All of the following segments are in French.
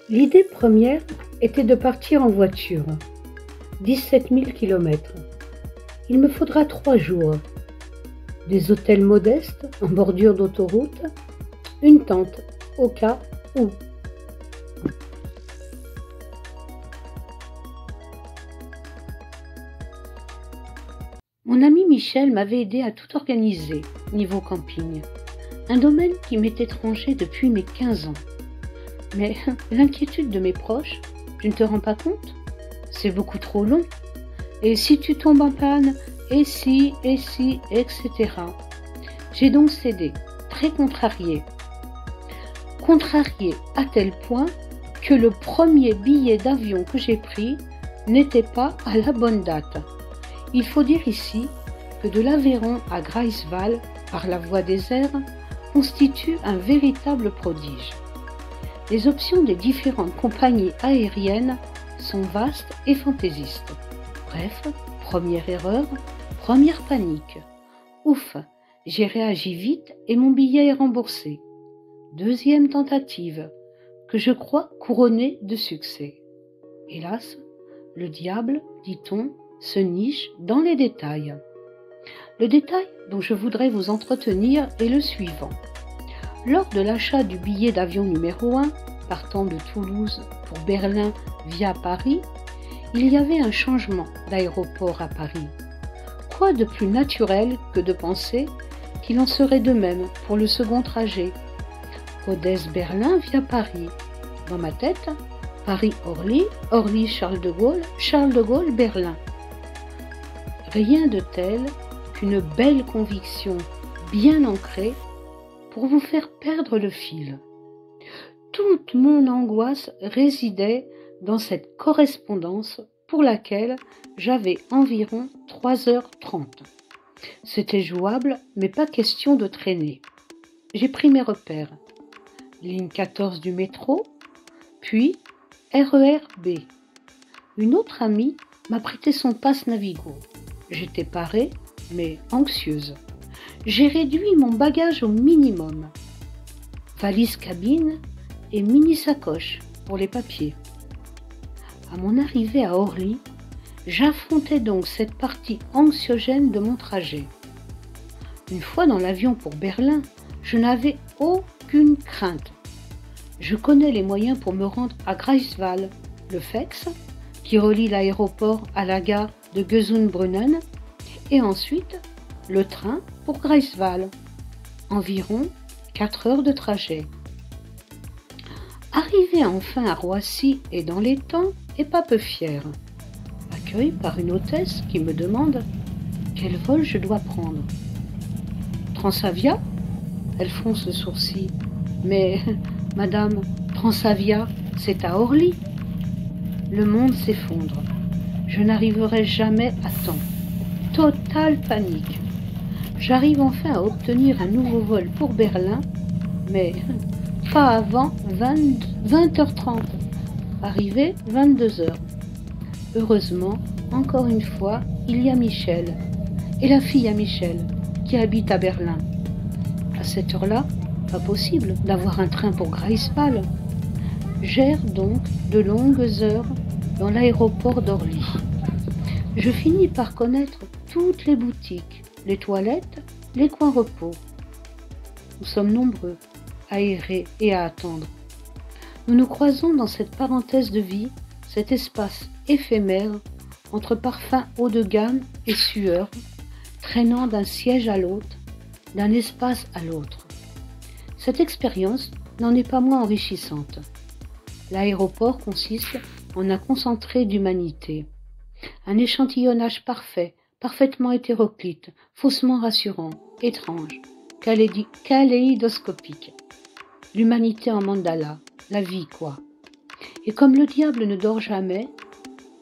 L'idée première était de partir en voiture, 17 000 km. Il me faudra 3 jours, des hôtels modestes en bordure d'autoroute, une tente au cas où. Mon ami Michel m'avait aidé à tout organiser niveau camping, un domaine qui m'est étranger depuis mes 15 ans. Mais l'inquiétude de mes proches, tu ne te rends pas compte? C'est beaucoup trop long. Et si tu tombes en panne? Et si, etc. J'ai donc cédé, très contrariée. Contrariée à tel point que le premier billet d'avion que j'ai pris n'était pas à la bonne date. Il faut dire ici que de l'Aveyron à Greifswald, par la voie des airs, constitue un véritable prodige. Les options des différentes compagnies aériennes sont vastes et fantaisistes. Bref, première erreur, première panique. Ouf, j'ai réagi vite et mon billet est remboursé. Deuxième tentative, que je crois couronnée de succès. Hélas, le diable, dit-on, se niche dans les détails. Le détail dont je voudrais vous entretenir est le suivant. Lors de l'achat du billet d'avion numéro 1, partant de Toulouse pour Berlin via Paris, il y avait un changement d'aéroport à Paris. Quoi de plus naturel que de penser qu'il en serait de même pour le second trajet? Rodez-Berlin via Paris. Dans ma tête, Paris-Orly, Orly-Charles de Gaulle, Berlin. Rien de tel qu'une belle conviction bien ancrée pour vous faire perdre le fil. Toute mon angoisse résidait dans cette correspondance pour laquelle j'avais environ 3h30. C'était jouable, mais pas question de traîner. J'ai pris mes repères. Ligne 14 du métro, puis RER B. Une autre amie m'a prêté son passe Navigo. J'étais parée, mais anxieuse. J'ai réduit mon bagage au minimum. Valise cabine et mini-sacoche pour les papiers. À mon arrivée à Orly, j'affrontais donc cette partie anxiogène de mon trajet. Une fois dans l'avion pour Berlin, je n'avais aucune crainte. Je connais les moyens pour me rendre à Greifswald, le FEX, qui relie l'aéroport à la gare de Gesundbrunnen, et ensuite le train pour Greifswald, environ 4 heures de trajet. Arrivé enfin à Roissy et dans les temps, et pas peu fière. Accueilli par une hôtesse qui me demande quel vol je dois prendre. Transavia? Elle fronce le sourcil. Mais, madame, Transavia, c'est à Orly. Le monde s'effondre. Je n'arriverai jamais à temps. Totale panique. J'arrive enfin à obtenir un nouveau vol pour Berlin, mais pas avant 20h30. Arrivé 22h. Heureusement, encore une fois, il y a Michel et la fille à Michel qui habite à Berlin. À cette heure-là, pas possible d'avoir un train pour Greifswald. J'erre donc de longues heures dans l'aéroport d'Orly. Je finis par connaître toutes les boutiques, les toilettes, les coins repos. Nous sommes nombreux à errer et à attendre. Nous nous croisons dans cette parenthèse de vie, cet espace éphémère entre parfums haut de gamme et sueur, traînant d'un siège à l'autre, d'un espace à l'autre. Cette expérience n'en est pas moins enrichissante. L'aéroport consiste en un concentré d'humanité, un échantillonnage parfait, parfaitement hétéroclite, faussement rassurant, étrange, kaléidoscopique. L'humanité en mandala, la vie quoi. Et comme le diable ne dort jamais,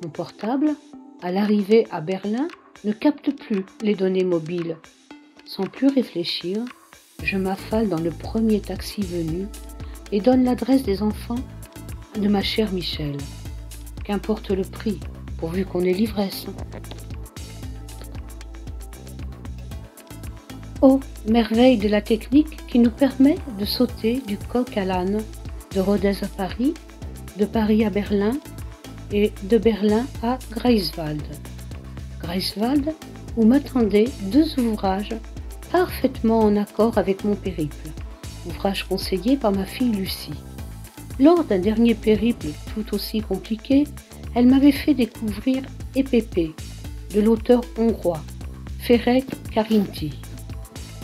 mon portable, à l'arrivée à Berlin, ne capte plus les données mobiles. Sans plus réfléchir, je m'affale dans le premier taxi venu et donne l'adresse des enfants de ma chère Michel. Qu'importe le prix, pourvu qu'on ait l'ivresse. Oh, merveille de la technique qui nous permet de sauter du coq à l'âne, de Rodez à Paris, de Paris à Berlin et de Berlin à Greifswald. Greifswald, où m'attendaient 2 ouvrages parfaitement en accord avec mon périple, ouvrages conseillés par ma fille Lucie. Lors d'un dernier périple tout aussi compliqué, elle m'avait fait découvrir Épépée, de l'auteur hongrois Ferenc Karinti.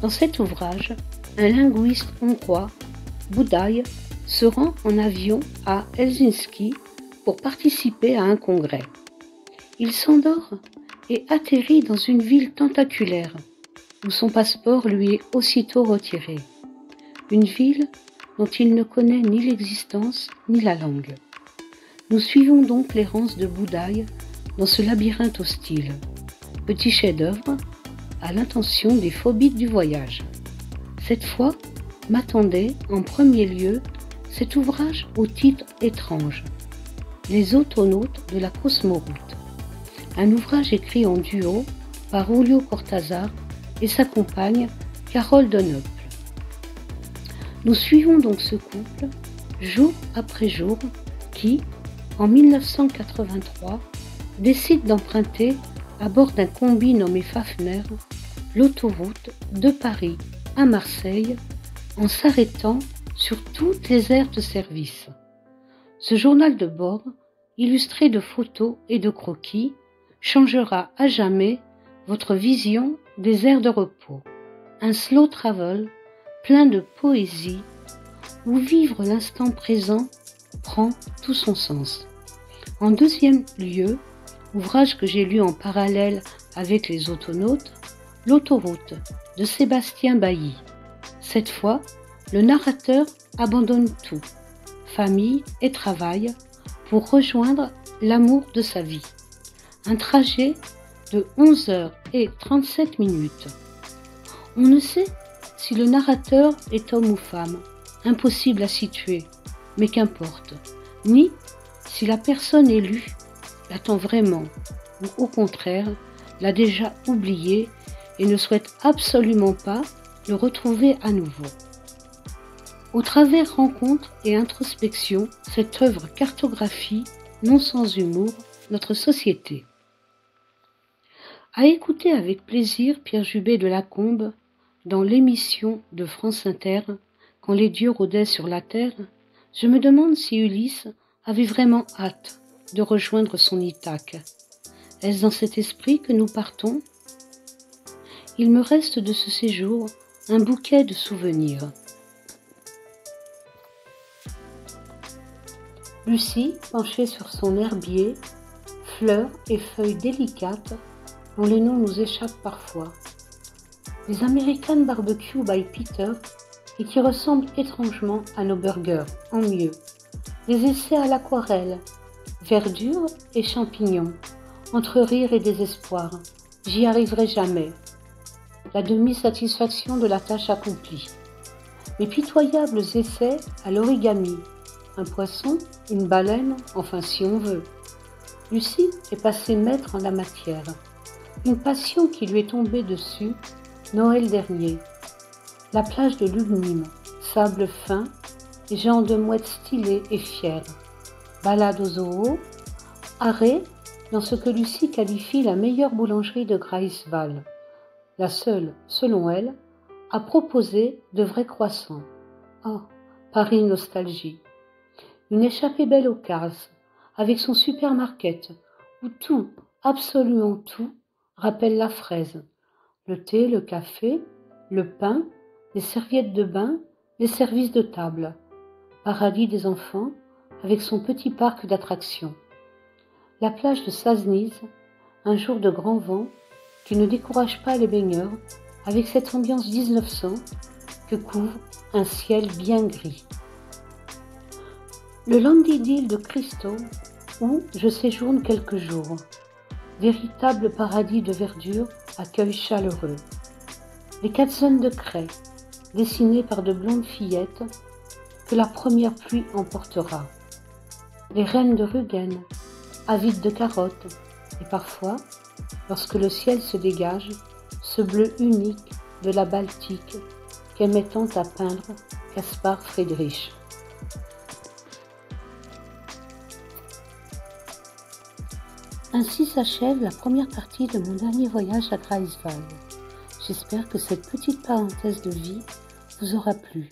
Dans cet ouvrage, un linguiste hongrois, Budai, se rend en avion à Helsinki pour participer à un congrès. Il s'endort et atterrit dans une ville tentaculaire, où son passeport lui est aussitôt retiré. Une ville dont il ne connaît ni l'existence ni la langue. Nous suivons donc l'errance de Budai dans ce labyrinthe hostile. Petit chef-d'œuvre à l'intention des phobiques du voyage. Cette fois, m'attendait en premier lieu cet ouvrage au titre étrange, Les autonautes de la Cosmoroute, un ouvrage écrit en duo par Julio Cortázar et sa compagne Carole Deneuple. Nous suivons donc ce couple jour après jour qui, en 1983, décide d'emprunter à bord d'un combi nommé Fafner l'autoroute de Paris à Marseille en s'arrêtant sur toutes les aires de service. Ce journal de bord, illustré de photos et de croquis, changera à jamais votre vision des aires de repos. Un slow travel plein de poésie où vivre l'instant présent prend tout son sens. En deuxième lieu, ouvrage que j'ai lu en parallèle avec Les autonautes, L'autoroute de Sébastien Bailly. Cette fois, le narrateur abandonne tout, famille et travail, pour rejoindre l'amour de sa vie. Un trajet de 11h37. On ne sait si le narrateur est homme ou femme, impossible à situer, mais qu'importe, ni si la personne élue l'attend vraiment, ou au contraire, l'a déjà oublié et ne souhaite absolument pas le retrouver à nouveau. Au travers rencontres et introspection, cette œuvre cartographie, non sans humour, notre société. À écouter avec plaisir Pierre Jubé de Lacombe dans l'émission de France Inter « Quand les dieux rôdaient sur la terre », je me demande si Ulysse avait vraiment hâte de rejoindre son Ithaque. Est-ce dans cet esprit que nous partons ? Il me reste de ce séjour un bouquet de souvenirs. Lucie, penchée sur son herbier, fleurs et feuilles délicates dont les noms nous échappent parfois. Les American Barbecue by Peter et qui ressemblent étrangement à nos burgers, en mieux. Des essais à l'aquarelle, verdure et champignons, entre rire et désespoir. J'y arriverai jamais. La demi-satisfaction de la tâche accomplie. Mes pitoyables essais à l'origami. Un poisson, une baleine, enfin si on veut. Lucie est passée maître en la matière. Une passion qui lui est tombée dessus, Noël dernier. La plage de Lugnim, sable fin, et gens de mouettes stylées et fières. Balade au zoo, arrêt dans ce que Lucie qualifie la meilleure boulangerie de Greifswald. La seule, selon elle, à proposer de vrais croissants. Oh, Paris nostalgie. Une échappée belle au Cars, avec son supermarket, où tout, absolument tout, rappelle la fraise. Le thé, le café, le pain, les serviettes de bain, les services de table. Paradis des enfants, avec son petit parc d'attractions. La plage de Sassnitz, un jour de grand vent, qui ne décourage pas les baigneurs, avec cette ambiance 1900 que couvre un ciel bien gris. Le Landidil de Cristo, où je séjourne quelques jours. Véritable paradis de verdure, accueil chaleureux. Les 4 zones de craie, dessinées par de blondes fillettes, que la première pluie emportera. Les reines de Rügen, avides de carottes, et parfois, lorsque le ciel se dégage, ce bleu unique de la Baltique qu'aimait tant à peindre Caspar Friedrich. Ainsi s'achève la première partie de mon dernier voyage à Greifswald. J'espère que cette petite parenthèse de vie vous aura plu.